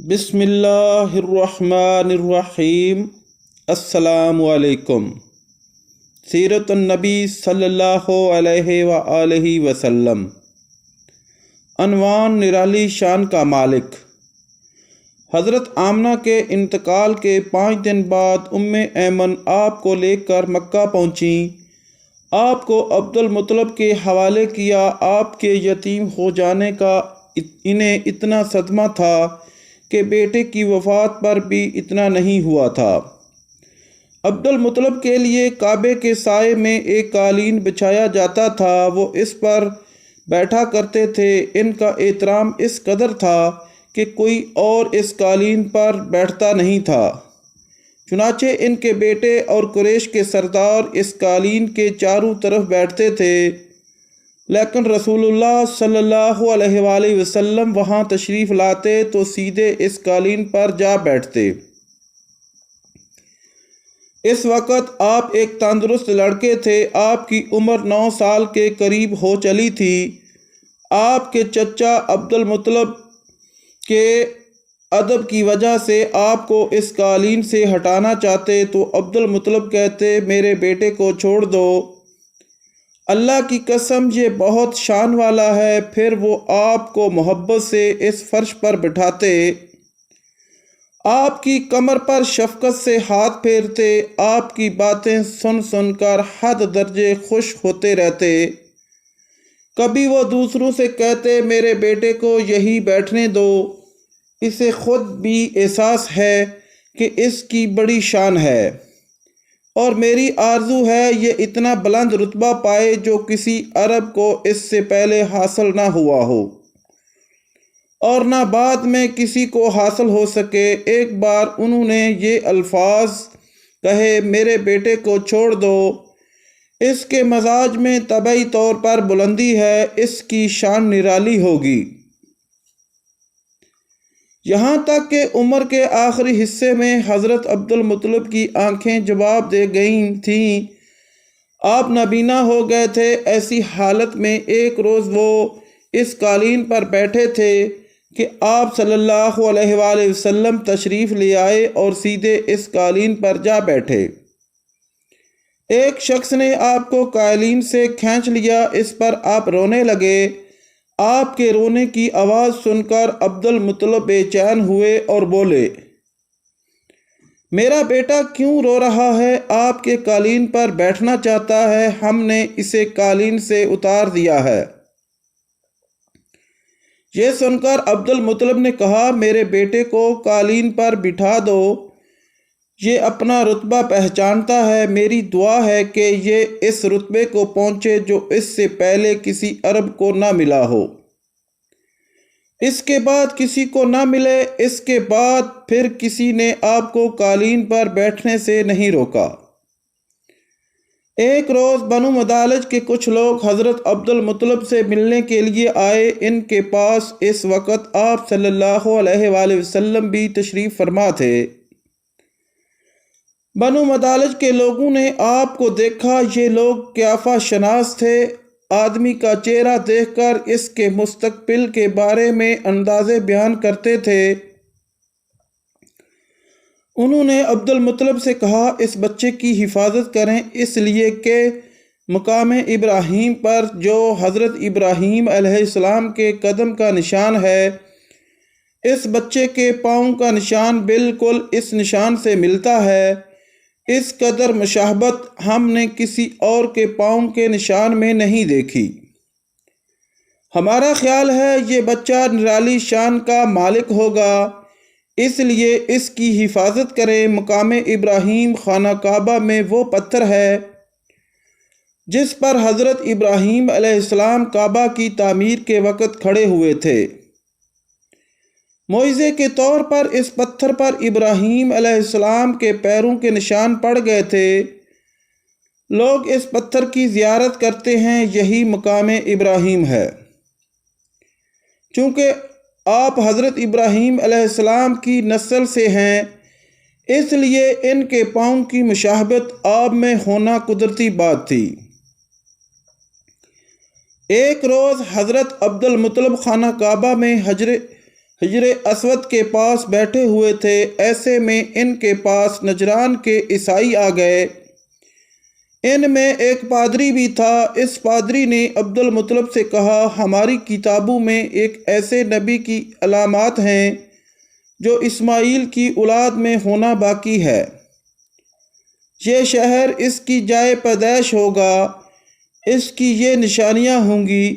بسم اللہ الرحمن الرحیم۔ السلام علیکم۔ سیرت النبی صلی اللہ علیہ وآلہ وسلم۔ عنوان: نرالی شان کا مالک۔ حضرت آمنہ کے انتقال کے 5 دن بعد ایمن آپ کو لے کر مکہ پہنچیں۔ آپ کو عبد المطلب کے حوالے کیا۔ آپ کے یتیم ہو جانے کا انہیں اتنا صدمہ تھا کہ بیٹے کی وفات پر بھی اتنا نہیں ہوا تھا۔ عبد المطلب کے لیے کعبے کے سائے میں ایک قالین بچھایا جاتا تھا، وہ اس پر بیٹھا کرتے تھے۔ ان کا احترام اس قدر تھا کہ کوئی اور اس قالین پر بیٹھتا نہیں تھا۔ چنانچہ ان کے بیٹے اور قریش کے سردار اس قالین کے چاروں طرف بیٹھتے تھے، لیکن رسول اللہ صلی اللہ علیہ وآلہ وسلم وہاں تشریف لاتے تو سیدھے اس قالین پر جا بیٹھتے۔ اس وقت آپ ایک تندرست لڑکے تھے۔ آپ کی عمر 9 سال کے قریب ہو چلی تھی۔ آپ کے چچا عبد المطلب کے ادب کی وجہ سے آپ کو اس قالین سے ہٹانا چاہتے تو عبد المطلب کہتے، میرے بیٹے کو چھوڑ دو، اللہ کی قسم یہ بہت شان والا ہے۔ پھر وہ آپ کو محبت سے اس فرش پر بٹھاتے، آپ کی کمر پر شفقت سے ہاتھ پھیرتے، آپ کی باتیں سن سن کر حد درجے خوش ہوتے رہتے۔ کبھی وہ دوسروں سے کہتے، میرے بیٹے کو یہی بیٹھنے دو، اسے خود بھی احساس ہے کہ اس کی بڑی شان ہے، اور میری آرزو ہے یہ اتنا بلند رتبہ پائے جو کسی عرب کو اس سے پہلے حاصل نہ ہوا ہو اور نہ بعد میں کسی کو حاصل ہو سکے۔ ایک بار انہوں نے یہ الفاظ کہے، میرے بیٹے کو چھوڑ دو، اس کے مزاج میں طبعی طور پر بلندی ہے، اس کی شان نرالی ہوگی۔ یہاں تک کہ عمر کے آخری حصے میں حضرت عبد المطلب کی آنکھیں جواب دے گئی تھیں، آپ نابینا ہو گئے تھے۔ ایسی حالت میں ایک روز وہ اس قالین پر بیٹھے تھے کہ آپ صلی اللہ علیہ وآلہ وسلم تشریف لے آئے اور سیدھے اس قالین پر جا بیٹھے۔ ایک شخص نے آپ کو قالین سے کھینچ لیا، اس پر آپ رونے لگے۔ آپ کے رونے کی آواز سن کر عبد المطلب بے چین ہوئے اور بولے، میرا بیٹا کیوں رو رہا ہے؟ آپ کے قالین پر بیٹھنا چاہتا ہے، ہم نے اسے قالین سے اتار دیا ہے۔ یہ سن کر عبد المطلب نے کہا، میرے بیٹے کو قالین پر بٹھا دو، یہ اپنا رتبہ پہچانتا ہے، میری دعا ہے کہ یہ اس رتبے کو پہنچے جو اس سے پہلے کسی عرب کو نہ ملا ہو، اس کے بعد کسی کو نہ ملے، اس کے بعد پھر کسی نے آپ کو قالین پر بیٹھنے سے نہیں روکا۔ ایک روز بنو مدالج کے کچھ لوگ حضرت عبد المطلب سے ملنے کے لیے آئے۔ ان کے پاس اس وقت آپ صلی اللہ علیہ وآلہ وسلم بھی تشریف فرما تھے۔ بنو مدالج کے لوگوں نے آپ کو دیکھا۔ یہ لوگ قیافہ شناس تھے۔ آدمی کا چہرہ دیکھ کر اس کے مستقبل کے بارے میں اندازے بیان کرتے تھے۔ انہوں نے عبد المطلب سے کہا، اس بچے کی حفاظت کریں، اس لیے کہ مقام ابراہیم پر جو حضرت ابراہیم علیہ السلام کے قدم کا نشان ہے، اس بچے کے پاؤں کا نشان بالکل اس نشان سے ملتا ہے۔ اس قدر مشابہت ہم نے کسی اور کے پاؤں کے نشان میں نہیں دیکھی۔ ہمارا خیال ہے یہ بچہ نرالی شان کا مالک ہوگا، اس لیے اس کی حفاظت کریں۔ مقام ابراہیم خانہ کعبہ میں وہ پتھر ہے جس پر حضرت ابراہیم علیہ السلام کعبہ کی تعمیر کے وقت کھڑے ہوئے تھے۔ معجزے کے طور پر اس پتھر پر ابراہیم علیہ السلام کے پیروں کے نشان پڑ گئے تھے۔ لوگ اس پتھر کی زیارت کرتے ہیں، یہی مقام ابراہیم ہے۔ چونکہ آپ حضرت ابراہیم علیہ السلام کی نسل سے ہیں، اس لیے ان کے پاؤں کی مشابہت آپ میں ہونا قدرتی بات تھی۔ ایک روز حضرت عبد المطلب خانہ کعبہ میں حجر اسود کے پاس بیٹھے ہوئے تھے۔ ایسے میں ان کے پاس نجران کے عیسائی آ گئے۔ ان میں ایک پادری بھی تھا۔ اس پادری نے عبد المطلب سے کہا، ہماری کتابوں میں ایک ایسے نبی کی علامات ہیں جو اسماعیل کی اولاد میں ہونا باقی ہے۔ یہ شہر اس کی جائے پیدائش ہوگا، اس کی یہ نشانیاں ہوں گی۔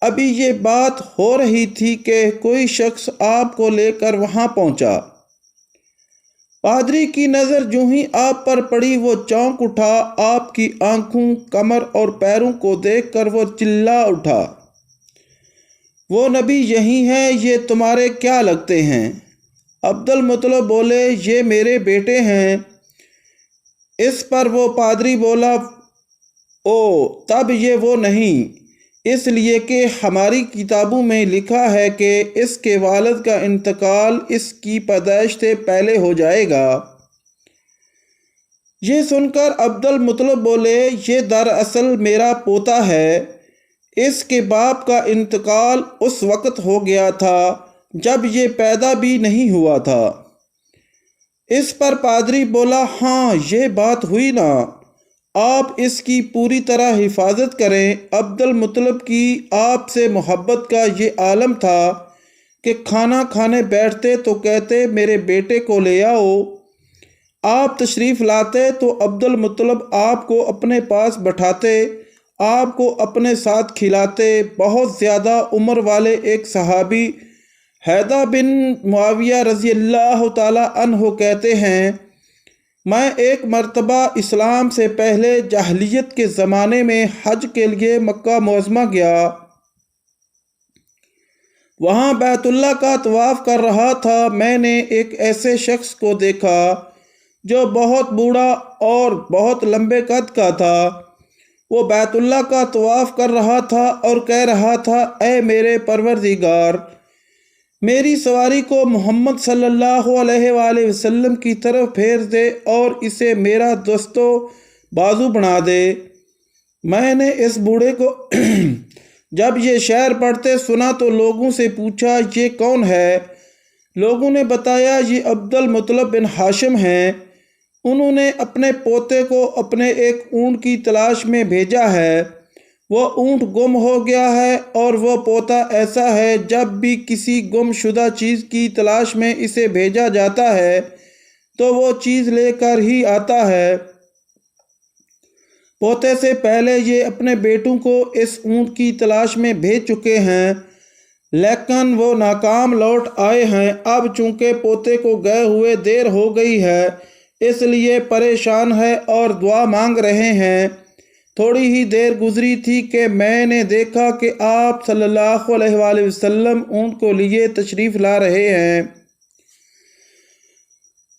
ابھی یہ بات ہو رہی تھی کہ کوئی شخص آپ کو لے کر وہاں پہنچا۔ پادری کی نظر جو ہی آپ پر پڑی وہ چونک اٹھا۔ آپ کی آنکھوں، کمر اور پیروں کو دیکھ کر وہ چلا اٹھا، وہ نبی یہی ہیں، یہ تمہارے کیا لگتے ہیں؟ عبد المطلب بولے، یہ میرے بیٹے ہیں۔ اس پر وہ پادری بولا، او تب یہ وہ نہیں، اس لیے کہ ہماری کتابوں میں لکھا ہے کہ اس کے والد کا انتقال اس کی پیدائش سے پہلے ہو جائے گا۔ یہ سن کر عبد المطلب بولے، یہ دراصل میرا پوتا ہے۔ اس کے باپ کا انتقال اس وقت ہو گیا تھا جب یہ پیدا بھی نہیں ہوا تھا۔ اس پر پادری بولا، ہاں یہ بات ہوئی نا، آپ اس کی پوری طرح حفاظت کریں۔ عبد المطلب کی آپ سے محبت کا یہ عالم تھا کہ کھانا کھانے بیٹھتے تو کہتے، میرے بیٹے کو لے آؤ۔ آپ تشریف لاتے تو عبد المطلب آپ کو اپنے پاس بٹھاتے، آپ کو اپنے ساتھ کھلاتے۔ بہت زیادہ عمر والے ایک صحابی حیدہ بن معاویہ رضی اللہ تعالیٰ عنہ کہتے ہیں، میں ایک مرتبہ اسلام سے پہلے جاہلیت کے زمانے میں حج کے لیے مکہ معظمہ گیا۔ وہاں بیت اللہ کا طواف کر رہا تھا۔ میں نے ایک ایسے شخص کو دیکھا جو بہت بوڑھا اور بہت لمبے قد کا تھا۔ وہ بیت اللہ کا طواف کر رہا تھا اور کہہ رہا تھا، اے میرے پروردگار، میری سواری کو محمد صلی اللہ علیہ وآلہ وسلم کی طرف پھیر دے اور اسے میرا دست و بازو بنا دے۔ میں نے اس بوڑھے کو جب یہ شعر پڑھتے سنا تو لوگوں سے پوچھا، یہ کون ہے؟ لوگوں نے بتایا، یہ عبد المطلب بن ہاشم ہیں۔ انہوں نے اپنے پوتے کو اپنے ایک اونٹ کی تلاش میں بھیجا ہے۔ وہ اونٹ گم ہو گیا ہے اور وہ پوتا ایسا ہے، جب بھی کسی گم شدہ چیز کی تلاش میں اسے بھیجا جاتا ہے تو وہ چیز لے کر ہی آتا ہے۔ پوتے سے پہلے یہ اپنے بیٹوں کو اس اونٹ کی تلاش میں بھیج چکے ہیں، لیکن وہ ناکام لوٹ آئے ہیں۔ اب چونکہ پوتے کو گئے ہوئے دیر ہو گئی ہے، اس لیے پریشان ہے اور دعا مانگ رہے ہیں۔ تھوڑی ہی دیر گزری تھی کہ میں نے دیکھا کہ آپ صلی اللہ علیہ وآلہ وسلم اونٹ کو لیے تشریف لا رہے ہیں۔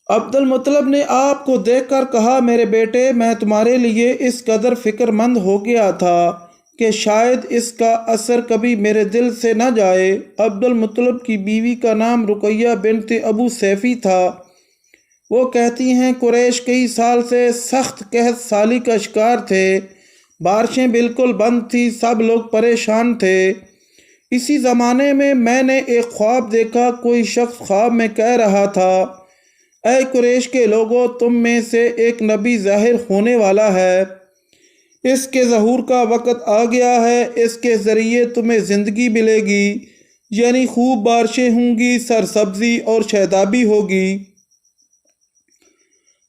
عبد المطلب نے آپ کو دیکھ کر کہا، میرے بیٹے، میں تمہارے لیے اس قدر فکر مند ہو گیا تھا کہ شاید اس کا اثر کبھی میرے دل سے نہ جائے۔ عبد المطلب کی بیوی کا نام رقیہ بنت ابو سیفی تھا۔ وہ کہتی ہیں، قریش کئی سال سے سخت قحط سالی کا شکار تھے، بارشیں بالکل بند تھی، سب لوگ پریشان تھے۔ اسی زمانے میں نے ایک خواب دیکھا۔ کوئی شخص خواب میں کہہ رہا تھا، اے قریش کے لوگوں، تم میں سے ایک نبی ظاہر ہونے والا ہے، اس کے ظہور کا وقت آ گیا ہے، اس کے ذریعے تمہیں زندگی ملے گی، یعنی خوب بارشیں ہوں گی، سرسبزی اور شادابی ہوگی۔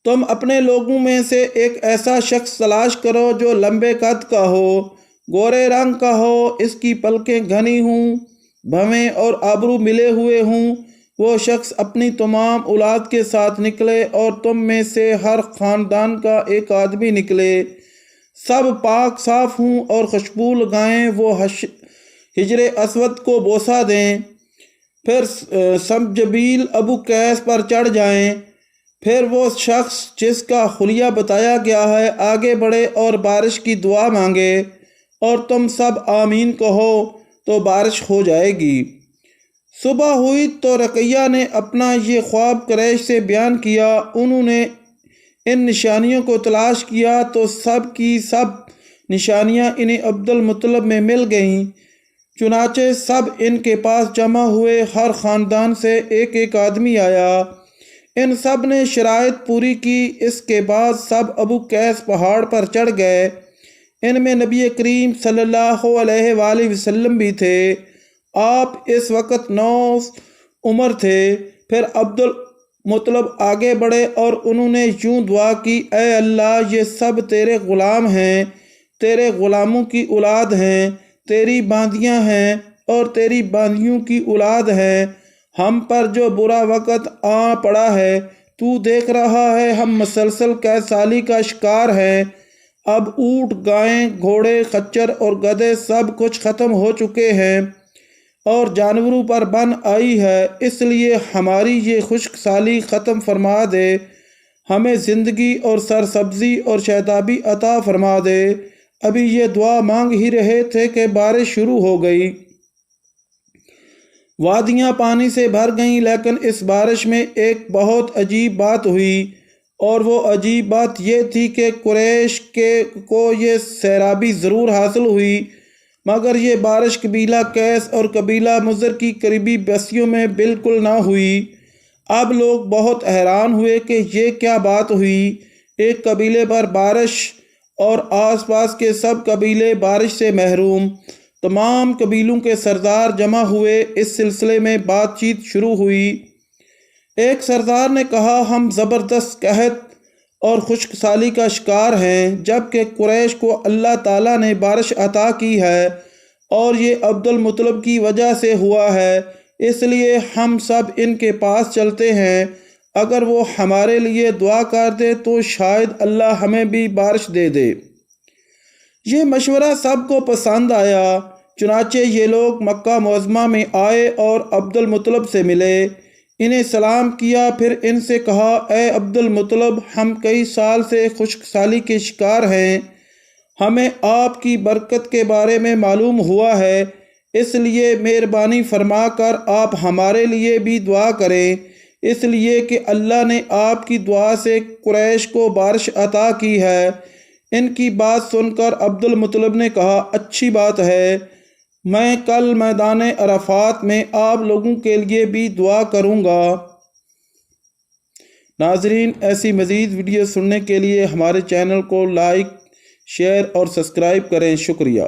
تم اپنے لوگوں میں سے ایک ایسا شخص تلاش کرو جو لمبے قد کا ہو، گورے رنگ کا ہو، اس کی پلکیں گھنی ہوں، بھویں اور ابرو ملے ہوئے ہوں۔ وہ شخص اپنی تمام اولاد کے ساتھ نکلے اور تم میں سے ہر خاندان کا ایک آدمی نکلے، سب پاک صاف ہوں اور خوشبو لگائیں۔ وہ حجر اسود کو بوسہ دیں، پھر سمجبیل ابو قیس پر چڑھ جائیں۔ پھر وہ شخص جس کا خلیہ بتایا گیا ہے آگے بڑھے اور بارش کی دعا مانگے، اور تم سب آمین کہو تو بارش ہو جائے گی۔ صبح ہوئی تو رقیہ نے اپنا یہ خواب قریش سے بیان کیا۔ انہوں نے ان نشانیوں کو تلاش کیا تو سب کی سب نشانیاں انہیں عبد المطلب میں مل گئیں۔ چنانچہ سب ان کے پاس جمع ہوئے، ہر خاندان سے ایک ایک آدمی آیا۔ ان سب نے شرائط پوری کی۔ اس کے بعد سب ابو قیس پہاڑ پر چڑھ گئے۔ ان میں نبی کریم صلی اللہ علیہ وآلہ وسلم بھی تھے۔ آپ اس وقت 9 عمر تھے۔ پھر عبد المطلب آگے بڑھے اور انہوں نے یوں دعا کی، اے اللہ، یہ سب تیرے غلام ہیں، تیرے غلاموں کی اولاد ہیں، تیری باندیاں ہیں اور تیری باندیوں کی اولاد ہیں۔ ہم پر جو برا وقت آ پڑا ہے تو دیکھ رہا ہے، ہم مسلسل قید سالی کا شکار ہیں۔ اب اونٹ، گائیں، گھوڑے، خچر اور گدھے سب کچھ ختم ہو چکے ہیں اور جانوروں پر بن آئی ہے، اس لیے ہماری یہ خشک سالی ختم فرما دے، ہمیں زندگی اور سرسبزی اور شادابی عطا فرما دے۔ ابھی یہ دعا مانگ ہی رہے تھے کہ بارش شروع ہو گئی۔ وادیاں پانی سے بھر گئیں، لیکن اس بارش میں ایک بہت عجیب بات ہوئی، اور وہ عجیب بات یہ تھی کہ قریش کو یہ سیرابی ضرور حاصل ہوئی، مگر یہ بارش قبیلہ قیس اور قبیلہ مضر کی قریبی بستیوں میں بالکل نہ ہوئی۔ اب لوگ بہت حیران ہوئے کہ یہ کیا بات ہوئی، ایک قبیلے پر بارش اور آس پاس کے سب قبیلے بارش سے محروم۔ تمام قبیلوں کے سردار جمع ہوئے، اس سلسلے میں بات چیت شروع ہوئی۔ ایک سردار نے کہا، ہم زبردست قحط اور خشک سالی کا شکار ہیں، جبکہ قریش کو اللہ تعالیٰ نے بارش عطا کی ہے اور یہ عبد المطلب کی وجہ سے ہوا ہے، اس لیے ہم سب ان کے پاس چلتے ہیں۔ اگر وہ ہمارے لیے دعا کر دے تو شاید اللہ ہمیں بھی بارش دے دے۔ یہ مشورہ سب کو پسند آیا۔ چنانچہ یہ لوگ مکہ معظمہ میں آئے اور عبد المطلب سے ملے، انہیں سلام کیا، پھر ان سے کہا، اے عبد المطلب، ہم کئی سال سے خشک سالی کے شکار ہیں، ہمیں آپ کی برکت کے بارے میں معلوم ہوا ہے، اس لیے مہربانی فرما کر آپ ہمارے لیے بھی دعا کریں، اس لیے کہ اللہ نے آپ کی دعا سے قریش کو بارش عطا کی ہے۔ ان کی بات سن کر عبد المطلب نے کہا، اچھی بات ہے، میں کل میدان عرفات میں آپ لوگوں کے لیے بھی دعا کروں گا۔ ناظرین، ایسی مزید ویڈیو سننے کے لیے ہمارے چینل کو لائک، شیئر اور سبسکرائب کریں۔ شکریہ۔